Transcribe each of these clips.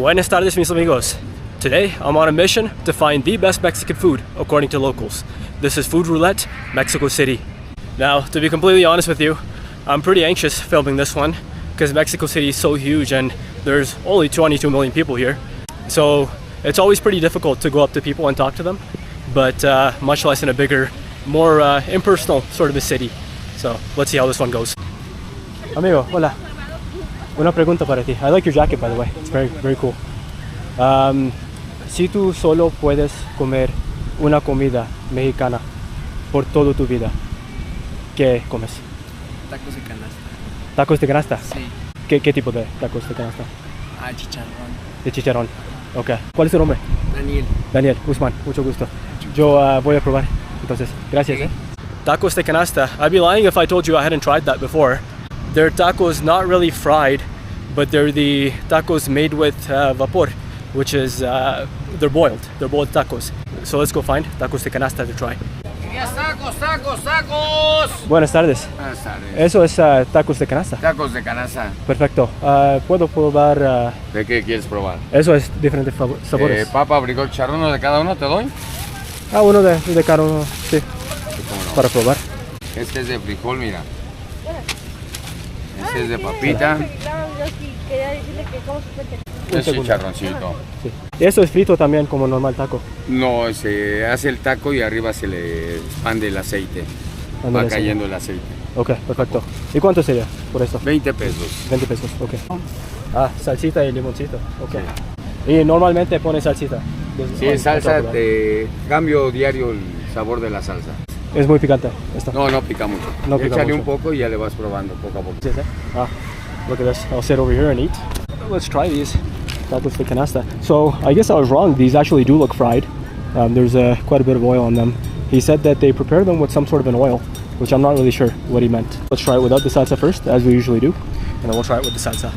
Buenas tardes, mis amigos. Today, I'm on a mission to find the best Mexican food, according to locals. This is Food Roulette, Mexico City. Now, to be completely honest with you, I'm pretty anxious filming this one because Mexico City is so huge and there's only 22 million people here. So it's always pretty difficult to go up to people and talk to them, but much less in a bigger, more impersonal sort of a city. So let's see how this one goes. Amigo, hola. Una pregunta para ti. I like your jacket, by the way. It's very, very cool. Si tú solo puedes comer una comida mexicana por toda tu vida, ¿qué comes? Tacos de canasta. ¿Tacos de canasta? Sí. ¿Qué tipo de tacos de canasta? Ah, chicharrón. De chicharrón. Ok. ¿Cuál es tu nombre? Daniel. Daniel, Usman, mucho gusto. Yo voy a probar. Entonces, gracias. Tacos de canasta. I'd be lying if I told you I hadn't tried that before. They're tacos not really fried, but they're the tacos made with vapor, which is, they're boiled. They're boiled tacos. So let's go find tacos de canasta to try. ¡Tacos, tacos, tacos! Buenas tardes. Buenas tardes. Eso es tacos de canasta. Tacos de canasta. Perfecto. ¿Puedo probar? ¿De qué quieres probar? Eso es diferentes sabores. Papa, frijol, chicharrón, ¿uno de cada uno te doy? Uno de cada uno, sí. Para probar. Este es de frijol, mira. Este es de papita. Es chicharroncito. Sí. Y eso es frito también como normal taco. No, se hace el taco y arriba se le expande el aceite. Va cayendo el aceite. Ok, perfecto. ¿Y cuánto sería por eso? 20 pesos. 20 pesos, ok. Salsita y limoncito, ok. Y normalmente pone salsita. Sí, salsa, te cambio diario el sabor de la salsa. Es muy picante esta. No, no pica mucho. No pica Échale mucho. un poco y ya le vas probando poco a poco. Look at this. I'll sit over here and eat. Let's try these. Tacos de canasta. So I guess I was wrong. These actually do look fried. There's quite a bit of oil on them. He said that they prepare them with some sort of an oil, which I'm not really sure what he meant. Let's try it without the salsa first, as we usually do, and then we'll try it with the salsa.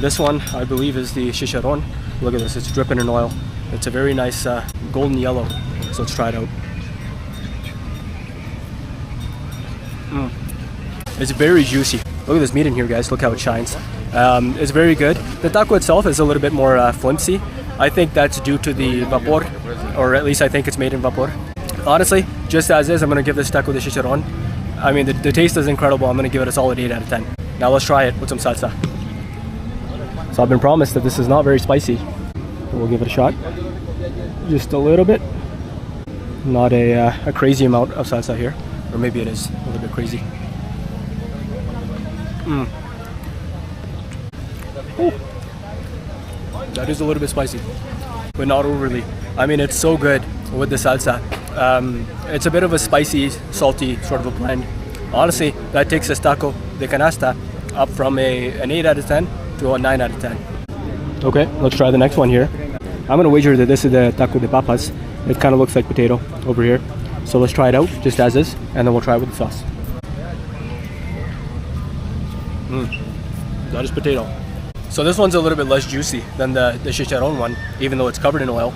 This one, I believe, is the chicharrón. Look at this. It's dripping in oil. It's a very nice golden yellow. So let's try it out. It's very juicy. Look at this meat in here, guys. Look how it shines. It's very good. The taco itself is a little bit more flimsy. I think that's due to the vapor, or at least I think it's made in vapor. Honestly, just as is, I'm going to give this taco de chicharrón. I mean, the taste is incredible. I'm going to give it a solid 8 out of 10. Now let's try it with some salsa. So I've been promised that this is not very spicy. We'll give it a shot. Just a little bit. Not a crazy amount of salsa here. Or maybe it is a little bit crazy. That is a little bit spicy, but not overly. I mean, it's so good with the salsa. It's a bit of a spicy, salty sort of a blend. Honestly, that takes this taco de canasta up from an 8 out of 10 to a 9 out of 10. Okay, let's try the next one here. I'm gonna wager that this is the taco de papas. It kind of looks like potato over here. So let's try it out just as is, and then we'll try it with the sauce. That is potato. So this one's a little bit less juicy than the chicharron one, even though it's covered in oil.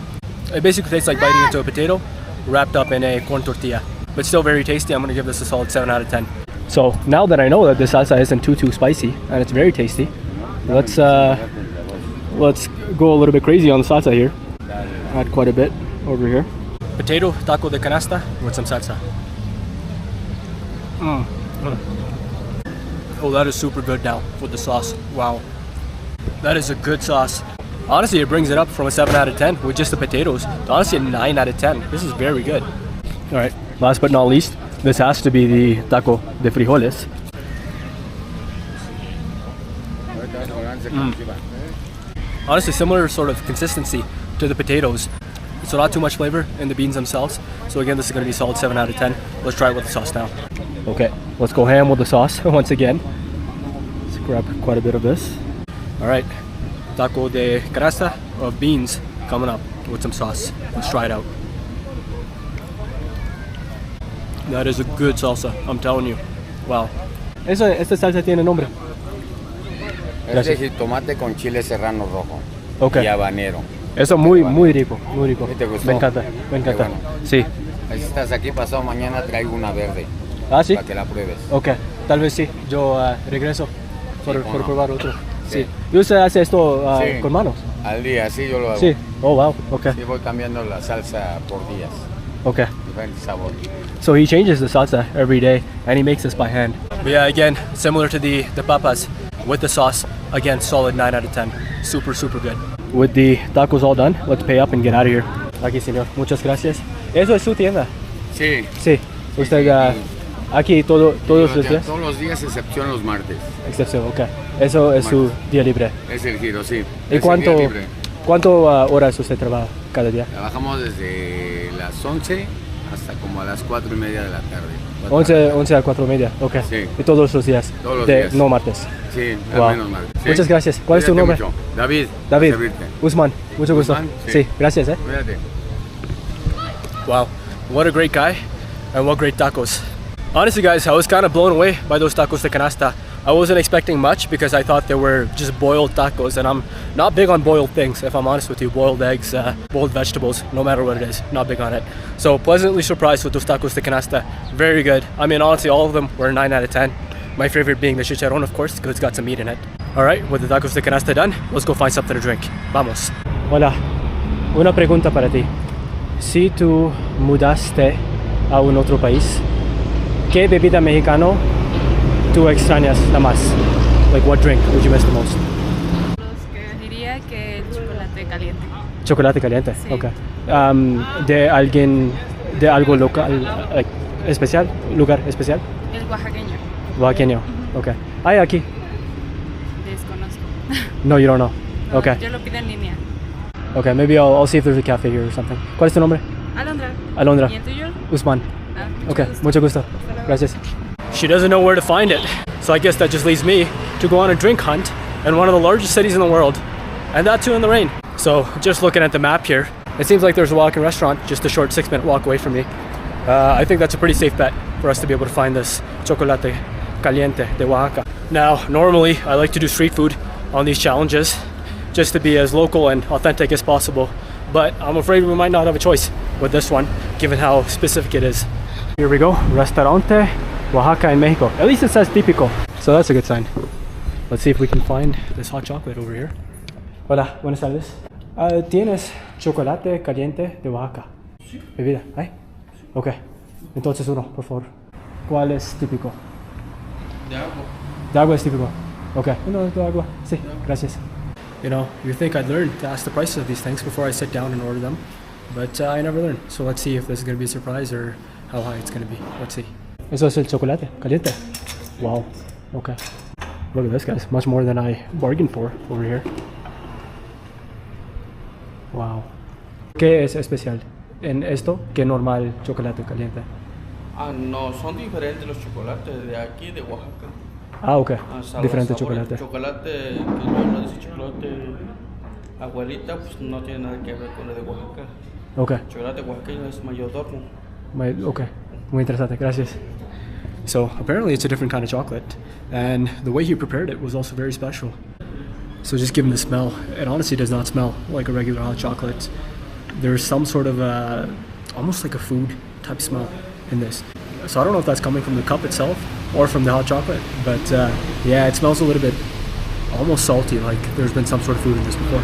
It basically tastes like biting into a potato wrapped up in a corn tortilla, but still very tasty. I'm gonna give this a solid 7 out of 10. So now that I know that the salsa isn't too spicy and it's very tasty, let's go a little bit crazy on the salsa here. Add quite a bit over here. Potato taco de canasta with some salsa. Oh, that is super good now with the sauce. Wow. That is a good sauce. Honestly, it brings it up from a 7 out of 10 with just the potatoes to honestly a 9 out of 10. This is very good. All right, last but not least, this has to be the taco de frijoles. Honestly, similar sort of consistency to the potatoes. So not too much flavor in the beans themselves. So again, this is going to be a solid 7 out of 10. Let's try it with the sauce now. Okay, let's go ham with the sauce once again. Let's grab quite a bit of this. All right, taco de canasta of beans coming up with some sauce. Let's try it out. That is a good salsa, I'm telling you. Wow. Esta salsa tiene nombre. Este es tomate con chile serrano rojo. Okay. Y habanero. Eso muy rico, muy rico. ¿Te gustó? Me encanta. Bueno. Sí. Si estás aquí pasado mañana traigo una verde. ¿Ah, sí? Para que la pruebes. Ok, tal vez sí. Yo regreso por probar otro. Sí. ¿Y usted hace esto Sí. con manos? Al día, sí, yo lo hago. Sí. Oh, wow. Okay. Sí, voy cambiando la salsa por días, Okay. diferentes sabores. So he changes the salsa every day, and he makes this by hand. But yeah, again, similar to the papas, with the sauce, again, solid 9 out of 10. Super, super good. With the tacos all done, let's pay up and get out of here. Aquí, señor. Muchas gracias. ¿Eso es su tienda? Sí. Sí. Usted aquí todos los días. Todos los días, excepción los martes. Excepción, ok. Eso es su día libre. Es el giro, sí. ¿Y Es cuánto, el día libre. cuánto horas usted trabaja cada día? Trabajamos desde las 11 hasta como a las 4:30 de la tarde. 11 a 4:30, ok. Sí. Y todos los días. Todos los días. No martes. Sí, Wow. al menos martes. Sí. Muchas gracias. ¿Cuál es tu Cuídate nombre? mucho. David. David. a servirte. Usman. Mucho gusto. Usman, Sí. sí. Gracias, Cuídate. Wow, what a great guy, and what great tacos. Honestly, guys, I was kind of blown away by those tacos de canasta. I wasn't expecting much because I thought they were just boiled tacos, and I'm not big on boiled things, if I'm honest with you. Boiled eggs, boiled vegetables, no matter what it is, not big on it. So pleasantly surprised with those tacos de canasta. Very good. I mean, honestly, all of them were 9 out of 10. My favorite being the chicharrón, of course, because it's got some meat in it. All right, with the tacos de canasta done, let's go find something to drink. Vamos. Hola, una pregunta para ti. Si tú mudaste a un otro país, ¿qué bebida mexicano tú extrañas la más? Like, what drink would you miss the most? Diría que el chocolate caliente. Chocolate caliente, Sí. okay. De algo local, like, especial, lugar especial, El oaxaqueño. oaxaqueño, okay. Hay aquí. Desconozco. No, you don't know. No, Okay, Yo lo pido en línea. okay. Maybe I'll see if there's a cafe here or something. ¿Cuál es tu nombre? Alondra. Alondra. ¿Y el tuyo? Usman. Ah, Okay, gusto. mucho gusto. luego. Gracias. She doesn't know where to find it, so I guess that just leaves me to go on a drink hunt in one of the largest cities in the world, and that too in the rain. So just looking at the map here, it seems like there's a Oaxacan restaurant just a short 6-minute walk away from me. I think that's a pretty safe bet for us to be able to find this chocolate caliente de Oaxaca. Now, normally I like to do street food on these challenges just to be as local and authentic as possible, but I'm afraid we might not have a choice with this one, given how specific it is. Here we go, Restaurante Oaxaca in Mexico. At least it says típico, so that's a good sign. Let's see if we can find this hot chocolate over here. Hola, buenas tardes. ¿Tienes chocolate caliente de Oaxaca? Sí. ¿Bebida? ¿Hay? Ok. Entonces uno, por favor. ¿Cuál es típico? De agua. De agua es típico. Ok. Uno de agua. Sí, gracias. You know, you think I'd learn to ask the prices of these things before I sit down and order them, but I never learn. So let's see if this is going to be a surprise or how high it's going to be. Let's see. Eso es el chocolate caliente. Wow. Okay. Look at this, guys. Much more than I bargained for over here. Wow. ¿Qué es especial en esto que normal chocolate caliente? Ah, no, son diferentes los chocolates de aquí, de Oaxaca. Ah, ok. Ah, Diferente sabores. chocolate. Chocolate que yo no dice chocolate abuelita, pues no tiene nada que ver con el de Oaxaca. Ok. Chocolate oaxaqueño es mayordomo. Okay. Muy interesante. Gracias. So apparently it's a different kind of chocolate, and the way he prepared it was also very special. So just given the smell, it honestly does not smell like a regular hot chocolate. There's some sort of almost like a food type smell in this. So I don't know if that's coming from the cup itself or from the hot chocolate, but yeah, it smells a little bit almost salty, like there's been some sort of food in this before.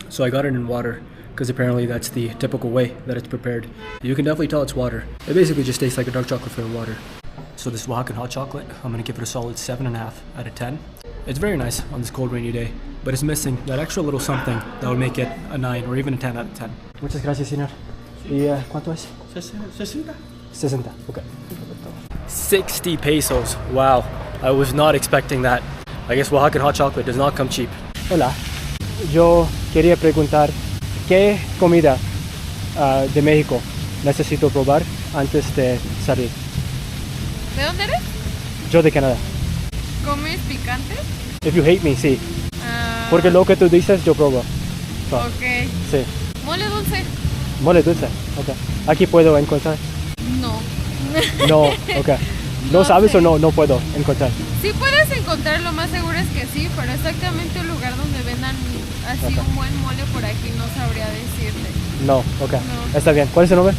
So I got it in water, because apparently that's the typical way that it's prepared. You can definitely tell it's water. It basically just tastes like a dark chocolate flavored water. So this Oaxacan hot chocolate, I'm gonna give it a solid 7.5 out of 10. It's very nice on this cold rainy day, but it's missing that extra little something that would make it a 9 or even a 10 out of 10. Muchas gracias, señor. ¿Y cuánto es? 60. 60, okay. 60 pesos, wow. I was not expecting that. I guess Oaxacan hot chocolate does not come cheap. Hola, yo quería preguntar, ¿qué comida de México necesito probar antes de salir? ¿De dónde eres? Yo de Canadá. ¿Comes picante? If you hate me, sí. Ah, Porque lo que tú dices, yo probo. So, Ok. sí. ¿Mole dulce? Mole dulce, ok. Aquí puedo encontrar. No. No, ok. ¿No No sabes sé. o no puedo encontrar? Sí puedes encontrar, lo más seguro es que sí, pero exactamente un lugar donde vendan así Ok. un buen mole por aquí no sabría decirte. No, ok. No. Está bien. ¿Cuál es tu nombre?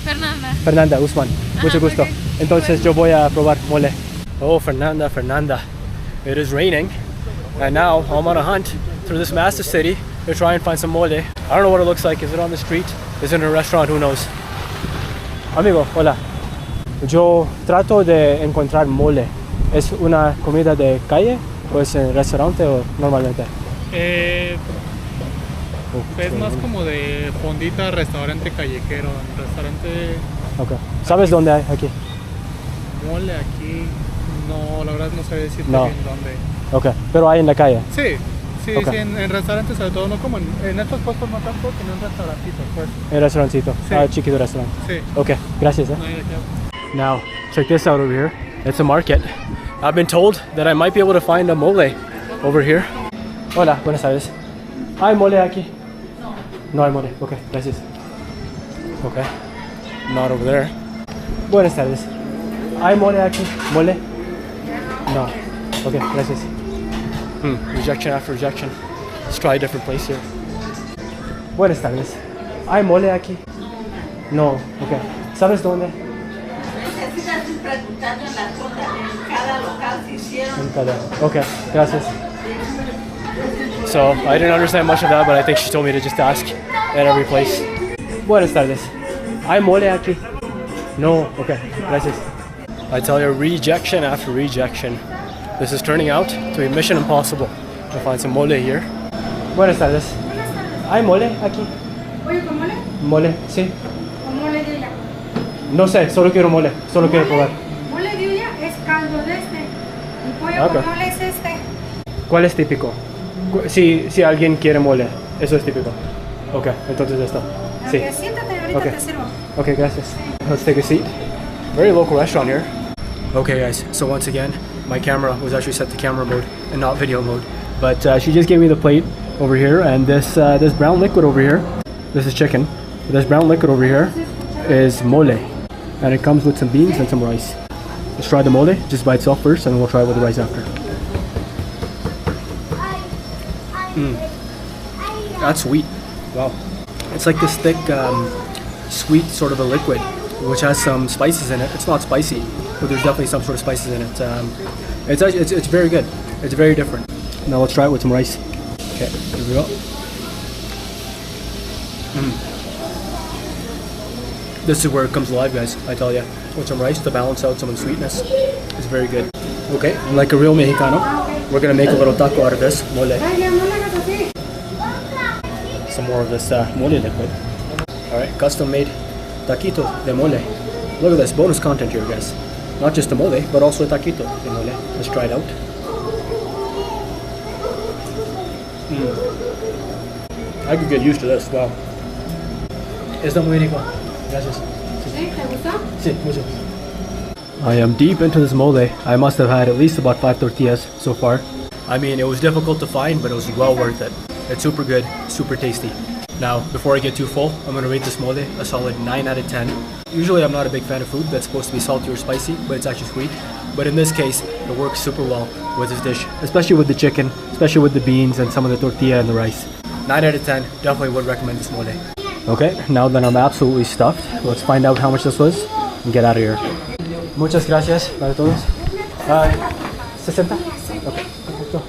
Fernanda. Fernanda, Usman. Mucho gusto. ok. Entonces yo voy a probar mole. Oh, Fernanda. It is raining, and now I'm on a hunt through this massive city to try and find some mole. I don't know what it looks like. Is it on the street? Is it in a restaurant? Who knows? Amigo, hola. Yo trato de encontrar mole. ¿Es una comida de calle o es en restaurante o normalmente? Es más como de fondita, restaurante callejero, restaurante... Okay. ¿Sabes dónde hay aquí? Mole aquí, no, la verdad no sé decirte No. bien dónde. Ok, pero hay en la calle. Sí, Ok. sí, en restaurantes sobre todo, no como en estos puestos no tanto, sino en restaurantitos, pues. El restaurancito. Sí. Ah, chiquito restaurante. Sí. Ok, gracias. No hay de qué. Now, check this out over here. It's a market. I've been told that I might be able to find a mole over here. Hola, buenas tardes. ¿Hay mole aquí? No hay mole. Ok, gracias. Ok. Not over there. Buenas tardes. ¿Hay mole aquí? ¿Mole? No. Ok, gracias. Rejection after rejection. Let's try a different place here. Buenas tardes. ¿Hay mole aquí? No. Ok. ¿Sabes dónde? Necesitas ir preguntando en cada local si hicieron. Okay, gracias. So, I didn't understand much of that, but I think she told me to just ask at every place. Buenas tardes. ¿Hay mole aquí? No. Okay, gracias. I tell you, rejection after rejection. This is turning out to be mission impossible to find some mole here. Buenas tardes. ¿Hay mole aquí? Oye, ¿con mole? Mole, sí. ¿Con mole de olla? No sé, solo quiero mole. Solo quiero probar. Mole de olla es caldo de este. Y pollo Ok. con mole es este. ¿Cuál es típico? Si alguien quiere mole, eso es típico. Ok, entonces esto. Sí. Ok, siéntate, ahorita Ok. te sirvo. Okay, gracias. Let's take a seat. Very local restaurant here. Okay guys, so once again, my camera was actually set to camera mode and not video mode. But she just gave me the plate over here, and this brown liquid over here, this is chicken. This brown liquid over here is mole. And it comes with some beans and some rice. Let's try the mole just by itself first, and then we'll try it with the rice after. That's sweet. Wow. It's like this thick, sweet sort of a liquid, which has some spices in it. It's not spicy, but there's definitely some sort of spices in it. It's very good. It's very different. Now let's try it with some rice. Okay, here we go. This is where it comes alive, guys, I tell you. With some rice to balance out some of the sweetness. It's very good. Okay, like a real Mexicano, we're gonna make a little taco out of this mole. Some more of this mole liquid. Alright, custom made taquito de mole. Look at this, bonus content here, guys. Not just the mole, but also the taquito de mole. Let's try it out. I could get used to this, wow. Está muy rico. Gracias. ¿Sí? ¿Te gustó? Sí, mucho. I am deep into this mole. I must have had at least about 5 tortillas so far. I mean, it was difficult to find, but it was well worth it. It's super good, super tasty. Now, before I get too full, I'm gonna rate this mole a solid 9 out of 10. Usually I'm not a big fan of food that's supposed to be salty or spicy, but it's actually sweet. But in this case, it works super well with this dish, especially with the chicken, especially with the beans and some of the tortilla and the rice. 9 out of 10, definitely would recommend this mole. Okay, now that I'm absolutely stuffed, let's find out how much this was and get out of here. Muchas gracias para todos. 60? Okay, perfecto.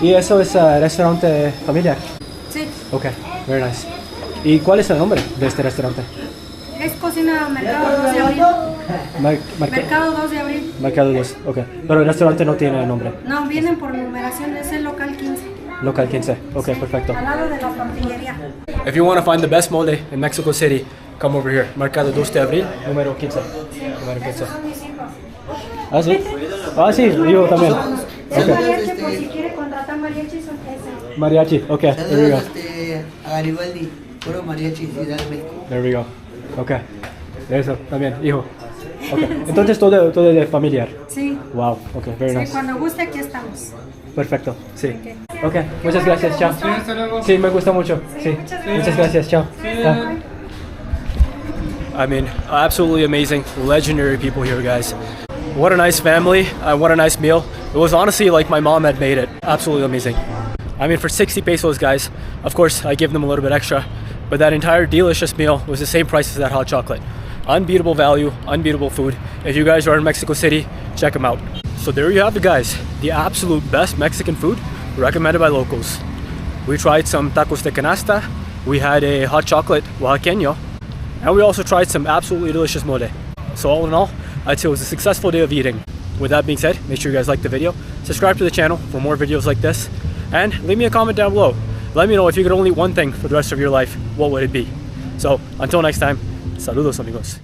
¿Y eso es restaurante familiar? Sí. Okay, very nice. ¿Y cuál es el nombre de este restaurante? Es cocina Mercado 2 de Abril. Mercado 2 de Abril. Mercado 2, ok. Pero el restaurante no tiene nombre. No, vienen por numeración, es el local 15. Local 15, ok, perfecto. Al lado de la tortillería. If you want to find the best mole in Mexico City, come over here. Mercado 2 de Abril, número 15. Número 15. Son mis hijos. ¿Ah, sí? Ah, sí, yo también. Es Okay. mariachi, por si quiere contratar mariachi, son ese. Mariachi, okay, there we go. A Garibaldi, puro mariachi, Ciudad de México. There we go. Okay. Eso, también, hijo. Okay. Entonces todo de familiar. Sí. Wow, okay, very Sí, nice. cuando guste aquí estamos. Perfecto, sí. Okay, muchas gracias, chao. Sí, hasta luego. Sí, me gusta mucho. Sí, muchas gracias, chao. Chao. I mean, absolutely amazing, legendary people here, guys. What a nice family, what a nice meal. It was honestly like my mom had made it. Absolutely amazing. I mean, for 60 pesos, guys, of course, I give them a little bit extra, but that entire delicious meal was the same price as that hot chocolate. Unbeatable value, unbeatable food. If you guys are in Mexico City, check them out. So there you have it, guys. The absolute best Mexican food recommended by locals. We tried some tacos de canasta, we had a hot chocolate Oaxacan, and we also tried some absolutely delicious mole. So all in all, I'd say it was a successful day of eating. With that being said, make sure you guys like the video, subscribe to the channel for more videos like this, and leave me a comment down below. Let me know if you could only eat one thing for the rest of your life, what would it be? So until next time, saludos amigos.